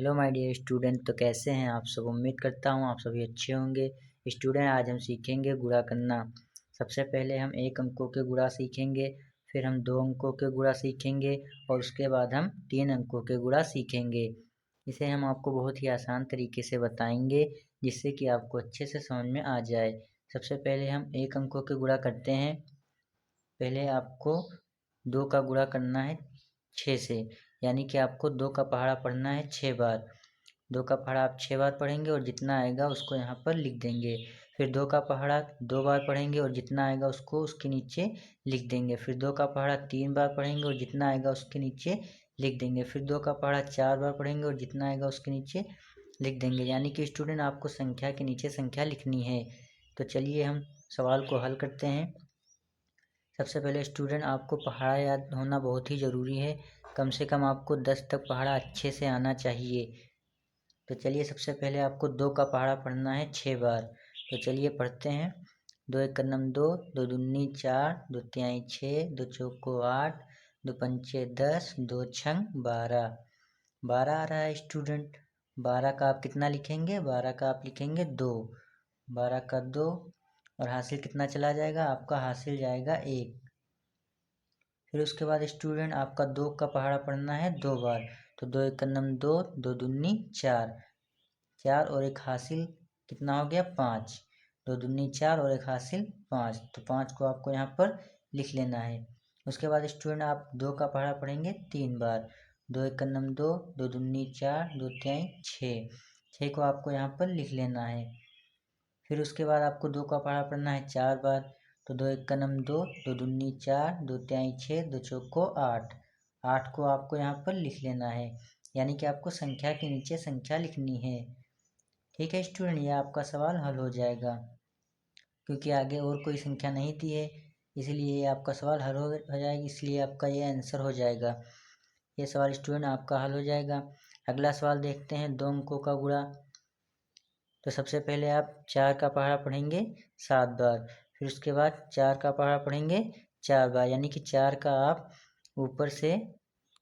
Hello my dear student. तो कैसे हैं आप सब। उम्मीद करता हूँ आप सभी अच्छे होंगे। स्टूडेंट, आज हम सीखेंगे गुणा करना। सबसे पहले हम 1 अंकों के गुणा सीखेंगे, फिर हम 2 अंकों के गुणा सीखेंगे और उसके बाद हम 3 अंकों के गुणा सीखेंगे। इसे हम आपको बहुत ही आसान तरीके से बताएंगे जिससे कि आपको अच्छे से समझ में आ जाए। सबसे पहले हम 1 अंकों के गुणा करते हैं। पहले आपको 2 का गुणा करना है 6 से, यानी कि आपको 2 का पहाड़ा पढ़ना है 6 बार। 2 का पहाड़ा आप 6 बार पढ़ेंगे और जितना आएगा उसको यहाँ पर लिख देंगे। फिर 2 का पहाड़ा 2 बार पढ़ेंगे और जितना आएगा उसको उसके नीचे लिख देंगे। फिर 2 का पहाड़ा 3 बार पढ़ेंगे और जितना आएगा उसके नीचे लिख देंगे। फिर 2 का पहाड़ा 4 बार पढ़ेंगे और जितना आएगा उसके नीचे लिख देंगे। यानी कि स्टूडेंट आपको संख्या के नीचे संख्या लिखनी है। तो चलिए हम सवाल को हल करते हैं। सबसे पहले स्टूडेंट आपको पहाड़ा याद होना बहुत ही ज़रूरी है। कम से कम आपको 10 तक पहाड़ा अच्छे से आना चाहिए। तो चलिए सबसे पहले आपको 2 का पहाड़ा पढ़ना है 6 बार। तो चलिए पढ़ते हैं। 2 एक नम 2, 2 दूनी 4, 2 तिहाई 6, 2 चौको 8, 2 पंचे 10, 2 छंग 12। 12 आ रहा है स्टूडेंट। 12 का आप कितना लिखेंगे? 12 का आप लिखेंगे 2। 12 का 2 और हासिल कितना चला जाएगा? आपका हासिल जाएगा 1। फिर उसके बाद स्टूडेंट आपका 2 का पहाड़ा पढ़ना है 2 बार। तो 2 एक नम 2, 2 दूनी 4, 4 और 1 हासिल कितना हो गया? 5। 2 दूनी 4 और 1 हासिल 5। तो 5 को आपको यहाँ पर लिख लेना है। उसके बाद स्टूडेंट आप 2 का पहाड़ा पढ़ेंगे 3 बार। 2 एक नम 2, 2 दूनी 4, 2 तिहाई 6, 6 को आपको यहाँ पर लिख लेना है। फिर उसके बाद आपको 2 का पहाड़ा पढ़ना है 4 बार। तो 2 एक नम 2, 2 दूनी 4, 2 तिहाई 6, 2 चौको 8, 8 को आपको यहाँ पर लिख लेना है। यानी कि आपको संख्या के नीचे संख्या लिखनी है। ठीक है स्टूडेंट, ये आपका सवाल हल हो जाएगा क्योंकि आगे और कोई संख्या नहीं दी है, इसलिए ये आपका सवाल हल हो जाएगा, इसलिए आपका ये आंसर हो जाएगा। ये सवाल स्टूडेंट आपका हल हो जाएगा। अगला सवाल देखते हैं 2 अंकों का गुणा। तो सबसे पहले आप 4 का पहाड़ा पढ़ेंगे 7 बार। फिर उसके बाद 4 का पहाड़ा पढ़ेंगे 4 बार, यानी कि 4 का आप ऊपर से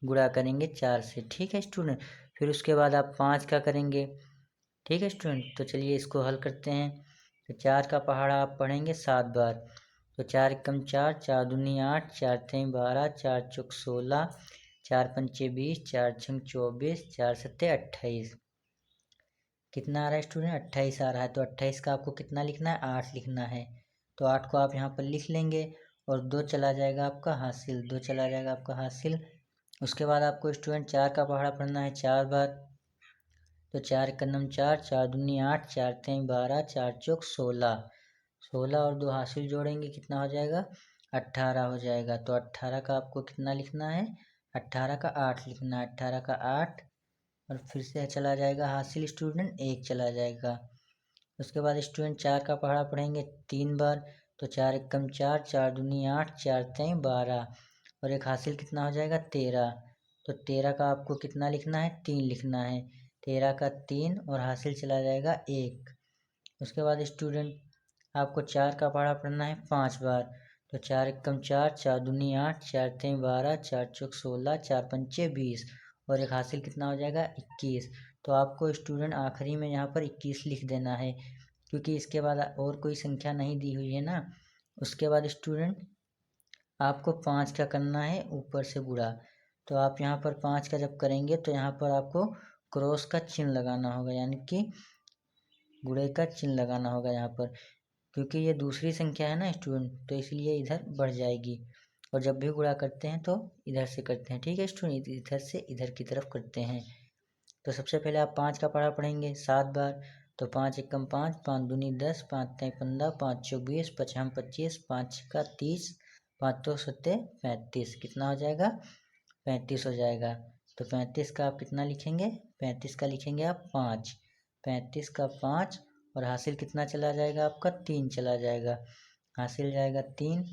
गुणा करेंगे 4 से। ठीक है स्टूडेंट। फिर उसके बाद आप 5 का करेंगे। ठीक है स्टूडेंट। तो चलिए इसको हल करते हैं। तो 4 का पहाड़ा आप पढ़ेंगे 7 बार। तो 4 एकम 4, 4 दूनी 8, 4 तिहाई 12, 4 चौक 16, 4 पंचे 20, 4 छंग 24, 4 सत्ते 28। कितना आ रहा है स्टूडेंट? 28 आ रहा है। तो 28 का आपको कितना लिखना है? 8 लिखना है। तो 8 को आप यहाँ पर लिख लेंगे और 2 चला जाएगा आपका हासिल, 2 चला जाएगा आपका हासिल। उसके बाद आपको स्टूडेंट 4 का पहाड़ा पढ़ना है 4 बार। तो 4 एक नम 4, 4 दूनी 8, 4 तिहाई 12, 4 चौक 16, 16 और 2 हासिल जोड़ेंगे कितना हो जाएगा? 18 हो जाएगा। तो 18 का आपको कितना लिखना है? 18 का 8 लिखना है। 18 का 8 और फिर से चला जाएगा हासिल स्टूडेंट 1 चला जाएगा। उसके बाद स्टूडेंट 4 का पहाड़ा पढ़ेंगे 3 बार। तो 4 एकम 4, 4 दूनी 8, 4 तिहाई 12 और 1 हासिल कितना हो जाएगा? 13। तो 13 का आपको कितना लिखना है? 3 लिखना है। 13 का 3 और हासिल चला जाएगा 1। उसके बाद स्टूडेंट आपको 4 का पहाड़ा पढ़ना है 5 बार। तो 4 एकम 4, 4 दूनी 8, 4 तिहाई 12, 4 चौक 16, 4 पंचे 20 और 1 हासिल कितना हो जाएगा? 21। तो आपको स्टूडेंट आखिरी में यहाँ पर 21 लिख देना है क्योंकि इसके बाद और कोई संख्या नहीं दी हुई है ना। उसके बाद स्टूडेंट आपको 5 का करना है ऊपर से गुणा। तो आप यहाँ पर 5 का जब करेंगे तो यहाँ पर आपको क्रॉस का चिन्ह लगाना होगा, यानी कि गुणे का चिन्ह लगाना होगा यहाँ पर, क्योंकि ये दूसरी संख्या है ना स्टूडेंट, तो इसलिए इधर बढ़ जाएगी। और जब भी गुणा करते हैं तो इधर से करते हैं। ठीक है स्टूडेंट, इधर से इधर की तरफ करते हैं। तो सबसे पहले आप 5 का पहाड़ा पढ़ेंगे 7 बार। तो 5 एकम 5, 5 दूनी 10, 5 तिहाई 15, 5 चौक 20, 5 छम 25, 5 छक्का 30, 5 तो सत्ते 35। कितना हो जाएगा? 35 हो जाएगा। तो 35 का आप कितना लिखेंगे? 35 का लिखेंगे आप 5। 35 का 5 और हासिल कितना चला जाएगा आपका? 3 चला जाएगा। हासिल जाएगा 3।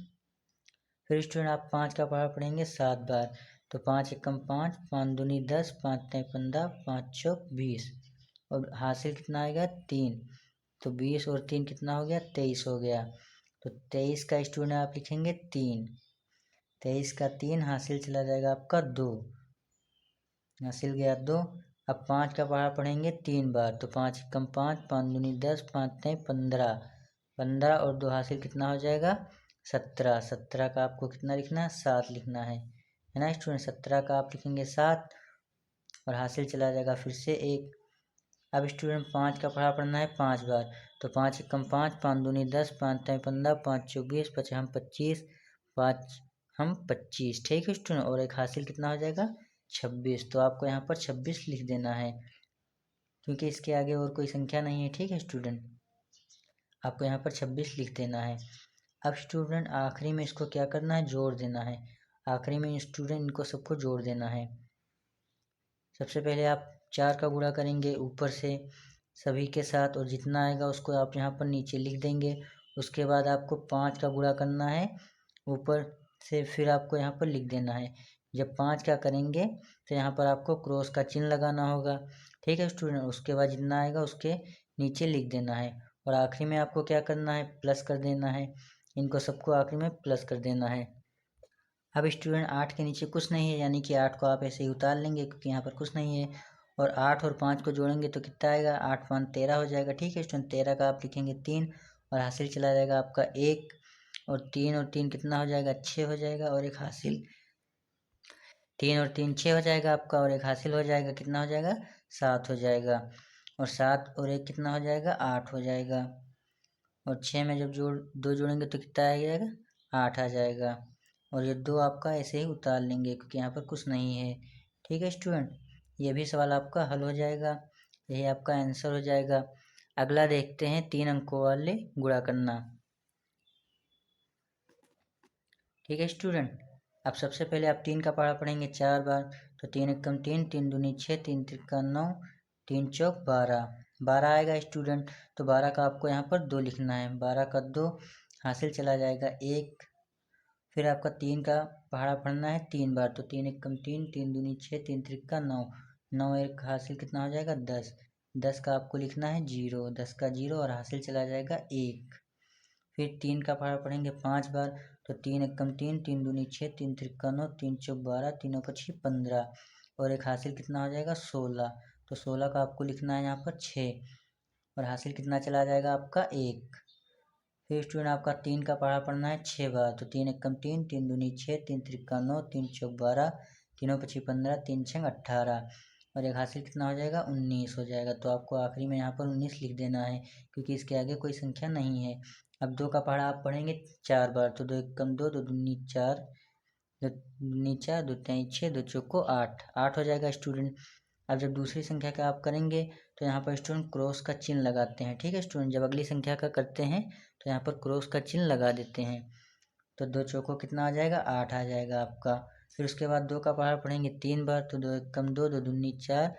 फिर स्टूडेंट आप 5 का पहाड़ा पढ़ेंगे 7 बार। तो 5 एकम 5, 5 दूनी 10, 5 तिहाई 15, 5 चौक 20 और हासिल कितना आएगा? 3। तो 20 और 3 कितना हो गया? 23 हो गया। तो 23 का स्टूडेंट आप लिखेंगे 3। 23 का 3 हासिल चला जाएगा आपका 2, हासिल गया 2। अब 5 का पहाड़ा पढ़ेंगे 3 बार, तो 5 एकम 5, 5 दूनी 10, 5 तें 15, 15 और 2 हासिल कितना हो जाएगा 17, 17 का आपको कितना लिखना है 7 लिखना है ना स्टूडेंट। 17 का आप लिखेंगे 7 और हासिल चला जाएगा फिर से 1। अब स्टूडेंट 5 का पहाड़ा पढ़ना है 5 बार, तो 5 एकम 5, 5 दूनी 10, 5 तें 15, 5 चौक 20, 5 हम 25, 5 हम 25, ठीक है स्टूडेंट। और एक हासिल कितना हो जाएगा 26, तो आपको यहाँ पर 26 लिख देना है क्योंकि इसके आगे और कोई संख्या नहीं है, ठीक है स्टूडेंट। आपको यहाँ पर 26 लिख देना है। अब स्टूडेंट आखिरी में इसको क्या करना है जोड़ देना है, आखिरी में स्टूडेंट इनको सबको जोड़ देना है। सबसे पहले आप 4 का गुणा करेंगे ऊपर से सभी के साथ और जितना आएगा उसको आप यहाँ पर नीचे लिख देंगे। उसके बाद आपको 5 का गुणा करना है ऊपर से, फिर आपको यहाँ पर लिख देना है। जब 5 का करेंगे तो यहाँ पर आपको क्रॉस का चिन्ह लगाना होगा, ठीक है स्टूडेंट। उसके बाद जितना आएगा उसके नीचे लिख देना है और आखिरी में आपको क्या करना है प्लस कर देना है। इनको सबको आखिरी में प्लस कर देना है। अब स्टूडेंट 8 के नीचे कुछ नहीं है, यानी कि 8 को आप ऐसे ही उतार लेंगे क्योंकि यहाँ पर कुछ नहीं है। और 8 और 5 को जोड़ेंगे तो कितना आएगा 8 5 13 हो जाएगा, ठीक है स्टूडेंट। 13 का आप लिखेंगे 3 और हासिल चला जाएगा आपका 1 और 3 कितना हो जाएगा 6 हो जाएगा और एक हासिल 3 और 3 6 हो जाएगा आपका और एक हासिल हो जाएगा कितना हो जाएगा 7 हो जाएगा। और 7 और 1 कितना हो जाएगा 8 हो जाएगा। और 6 में जब दो जोड़ेंगे तो कितना आ जाएगा 8 आ जाएगा। और ये 2 आपका ऐसे ही उतार लेंगे क्योंकि यहाँ पर कुछ नहीं है, ठीक है स्टूडेंट। ये भी सवाल आपका हल हो जाएगा, यही आपका आंसर हो जाएगा। अगला देखते हैं 3 अंकों वाले गुणा करना, ठीक है स्टूडेंट। अब सबसे पहले आप 3 का पहाड़ा पढ़ेंगे 4 बार, तो 3 एकम 3, 3 दूनी 6, 3 तिरका 9, 3 चौक 12, 12 आएगा स्टूडेंट। तो 12 का आपको यहाँ पर 2 लिखना है, 12 का 2 हासिल चला जाएगा 1। फिर आपका 3 का पहाड़ा पढ़ना है 3 बार, तो 3 एकम 3, 3 दूनी 6, 3 तिरका 9, 9 एक हासिल कितना हो जाएगा 10, 10 का आपको लिखना है 0, 10 का 0 और हासिल चला जाएगा 1। फिर 3 का पहाड़ा पढ़ेंगे 5 बार, तो 3 एकम 3, 3 दूनी 6, 3 तिरका 9, 3 चौक 12, 3 पछी 15 और एक हासिल कितना हो जाएगा 16। तो 16 का आपको लिखना है यहाँ पर 6 और हासिल कितना चला जाएगा आपका 1। फिर स्टूडेंट आपका 3 का पहाड़ा पढ़ना है 6 बार, तो 3 एकम 3, 3 दूनी 6, 3 तिरका 9, 3 चौक 12, 3 पछी 15, 3 छंग 18 और एक हासिल कितना हो जाएगा 19 हो जाएगा। तो आपको आखिरी में यहाँ पर 19 लिख देना है क्योंकि इसके आगे कोई संख्या नहीं है। अब 2 का पहाड़ा आप पढ़ेंगे 4 बार, तो 2 एकम 2, 2 दूनी 4, 2 दूनी 4, 2 तेई 6, 2 चौको 8, 8 हो जाएगा स्टूडेंट। अब जब दूसरी संख्या का आप करेंगे तो यहाँ पर स्टूडेंट क्रॉस का चिन्ह लगाते हैं, ठीक है स्टूडेंट। जब अगली संख्या का करते हैं तो यहाँ पर क्रॉस का चिन्ह लगा देते हैं। तो 2 चौको कितना आ जाएगा 8 आ जाएगा आपका। फिर उसके बाद 2 का पहाड़ा पढ़ेंगे 3 बार, तो 2 एकम 2, 2 दूनी 4,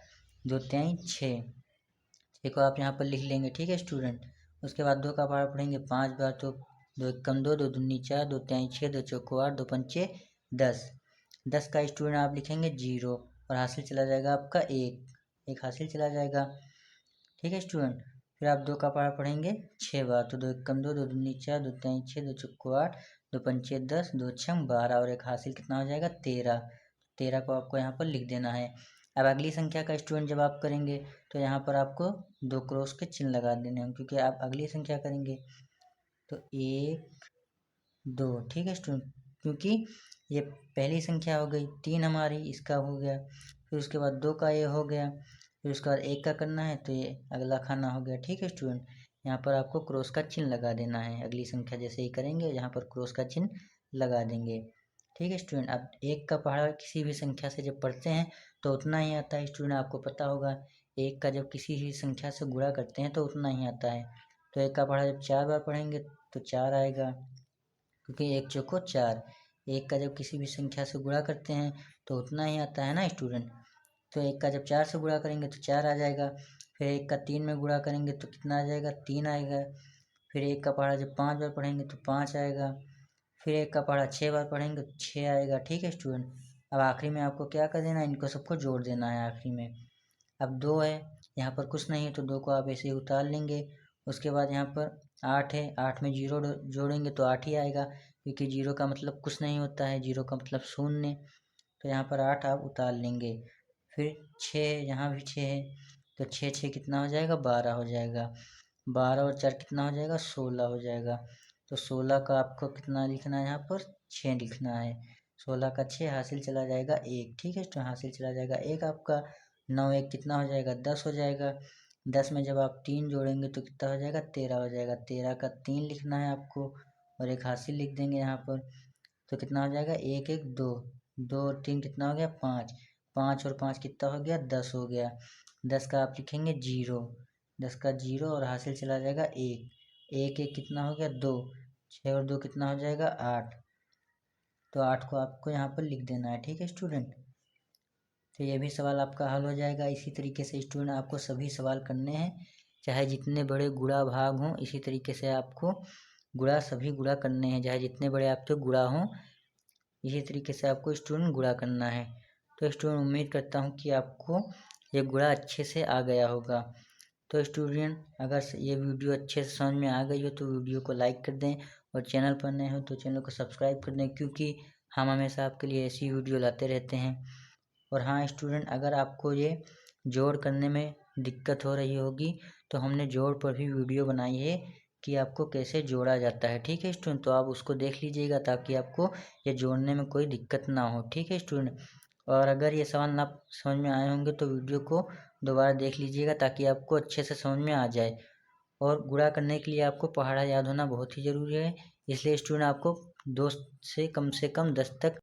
2 तेई 6, 6 को आप यहाँ पर लिख लेंगे, ठीक है स्टूडेंट। उसके बाद 2 का पहाड़ा पढ़ेंगे 5 बार, तो 2 एकम 2, 2 दूनी 4, 2 तेई 6, 2 चौको 8, 2 पंचे 10, 10 का स्टूडेंट आप लिखेंगे 0 और हासिल चला जाएगा आपका 1, एक हासिल चला जाएगा, ठीक है स्टूडेंट। फिर आप 2 का पहाड़ा पढ़ेंगे 6 बार, तो 2 एकम 2, 2 दूनी 4, 2 तेई 6, 2 चौको 8, 2 पंचे 10, 2 छंग 12 और एक हासिल कितना हो जाएगा 13, 13 को आपको यहाँ पर लिख देना है। अब अगली संख्या का स्टूडेंट जब आप करेंगे तो यहाँ पर आपको 2 क्रॉस के चिन्ह लगा देने हैं क्योंकि आप अगली संख्या करेंगे तो 1 2, ठीक है स्टूडेंट। क्योंकि ये पहली संख्या हो गई 3 हमारी, इसका हो गया। फिर उसके बाद 2 का ये हो गया, फिर उसके बाद 1 का करना है तो ये अगला खाना हो गया, ठीक है स्टूडेंट। यहाँ पर आपको क्रॉस का चिन्ह लगा देना है, अगली संख्या जैसे ही करेंगे यहाँ पर क्रॉस का चिन्ह लगा देंगे, ठीक है स्टूडेंट। अब 1 का पहाड़ा किसी भी संख्या से जब पढ़ते हैं तो उतना ही आता है स्टूडेंट, आपको पता होगा 1 का जब किसी भी संख्या से गुणा करते हैं तो उतना ही आता है। तो 1 का पहाड़ा जब 4 बार पढ़ेंगे तो 4 आएगा क्योंकि 1 चौको 4, 1 का जब किसी भी संख्या से गुणा करते हैं तो उतना ही आता है ना स्टूडेंट। तो 1 का जब 4 से गुणा करेंगे तो 4 आ जाएगा। फिर 1 का 3 में गुणा करेंगे तो कितना आ जाएगा 3 आएगा। फिर 1 का पहाड़ा जब 5 बार पढ़ेंगे तो 5 आएगा। फिर 1 का पहाड़ा 6 बार पढ़ेंगे तो 6 आएगा, ठीक है स्टूडेंट। अब आखिरी में आपको क्या कर देना है, इनको सबको जोड़ देना है आखिरी में। अब 2 है, यहाँ पर कुछ नहीं है तो 2 को आप ऐसे ही उतार लेंगे। उसके बाद यहाँ पर 8 है, 8 में 0 जोड़ेंगे तो 8 ही आएगा क्योंकि 0 का मतलब कुछ नहीं होता है, 0 का मतलब शून्य। तो यहाँ पर 8 आप उतार लेंगे। फिर 6 यहाँ भी 6 है, तो 6 6 कितना हो जाएगा 12 हो जाएगा। 12 और 4 कितना हो जाएगा 16 हो जाएगा। तो 16 का आपको कितना लिखना है, यहाँ पर 6 लिखना है। 16 का 6 हासिल चला जाएगा 1, ठीक है। तो हासिल चला जाएगा 1 आपका। 9 1 कितना हो जाएगा 10 हो जाएगा। 10 में जब आप 3 जोड़ेंगे तो कितना हो जाएगा 13 हो जाएगा। 13 का 3 लिखना है आपको और एक हासिल लिख देंगे यहाँ पर। तो कितना हो जाएगा 1 1 2, 2 और 3 कितना हो गया 5, 5 और 5 कितना हो गया 10 हो गया। 10 का आप लिखेंगे 0, 10 का 0 और हासिल चला जाएगा 1, 1 1 कितना हो गया 2, 6 और 2 कितना हो जाएगा 8। तो 8 को आपको यहाँ पर लिख देना है, ठीक है स्टूडेंट। तो ये भी सवाल आपका हल हो जाएगा। इसी तरीके से स्टूडेंट आपको सभी सवाल करने हैं, चाहे जितने बड़े गुणा भाग हों। इसी तरीके से आपको सभी गुणा करने हैं, चाहे जितने बड़े आपके गुणा हों। इसी तरीके से आपको स्टूडेंट गुणा करना है। तो स्टूडेंट उम्मीद करता हूँ कि आपको ये गुणा अच्छे से आ गया होगा। तो स्टूडेंट अगर ये वीडियो अच्छे से समझ में आ गई हो तो वीडियो को लाइक कर दें, और चैनल पर नए हो तो चैनल को सब्सक्राइब कर दें, क्योंकि हम हमेशा आपके लिए ऐसी वीडियो लाते रहते हैं। और हाँ स्टूडेंट, अगर आपको ये जोड़ करने में दिक्कत हो रही होगी तो हमने जोड़ पर भी वीडियो बनाई है कि आपको कैसे जोड़ा जाता है, ठीक है स्टूडेंट। तो आप उसको देख लीजिएगा ताकि आपको ये जोड़ने में कोई दिक्कत ना हो, ठीक है स्टूडेंट। और अगर ये सवाल ना समझ में आए होंगे तो वीडियो को दोबारा देख लीजिएगा ताकि आपको अच्छे से समझ में आ जाए। और गुणा करने के लिए आपको पहाड़ा याद होना बहुत ही ज़रूरी है, इसलिए स्टूडेंट आपको 2 से कम 10 तक